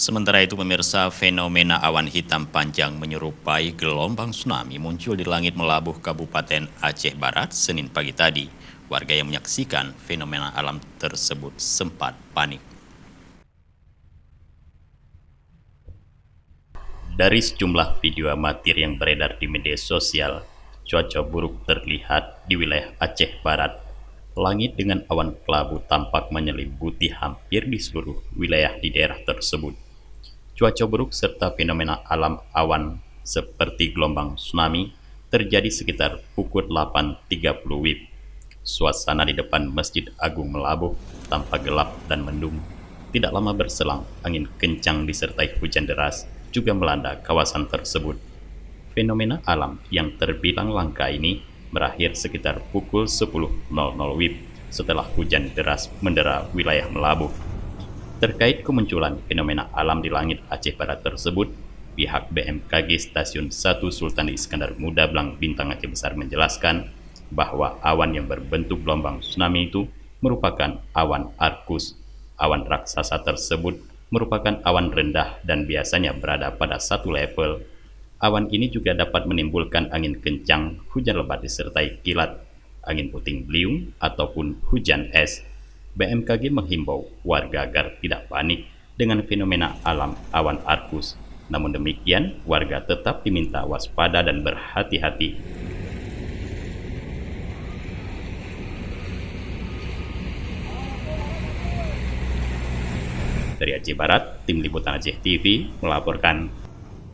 Sementara itu pemirsa, fenomena awan hitam panjang menyerupai gelombang tsunami muncul di langit Melabuh Kabupaten Aceh Barat Senin pagi tadi. Warga yang menyaksikan fenomena alam tersebut sempat panik. Dari sejumlah video amatir yang beredar di media sosial, cuaca buruk terlihat di wilayah Aceh Barat. Langit dengan awan kelabu tampak menyelimuti hampir di seluruh wilayah di daerah tersebut. Cuaca buruk serta fenomena alam awan seperti gelombang tsunami terjadi sekitar pukul 8.30 WIB. Suasana di depan Masjid Agung Melabuh tampak gelap dan mendung. Tidak lama berselang, angin kencang disertai hujan deras juga melanda kawasan tersebut. Fenomena alam yang terbilang langka ini berakhir sekitar pukul 10.00 WIB setelah hujan deras mendera wilayah Melabuh. Terkait kemunculan fenomena alam di langit Aceh Barat tersebut, pihak BMKG Stasiun 1 Sultan Iskandar Muda Blang Bintang Aceh Besar menjelaskan bahwa awan yang berbentuk gelombang tsunami itu merupakan awan arkus. Awan raksasa tersebut merupakan awan rendah dan biasanya berada pada satu level. Awan ini juga dapat menimbulkan angin kencang, hujan lebat disertai kilat, angin puting beliung, ataupun hujan es. BMKG menghimbau warga agar tidak panik dengan fenomena alam awan arkus. Namun demikian, warga tetap diminta waspada dan berhati-hati. Dari Aceh Barat, Tim Liputan Aceh TV melaporkan.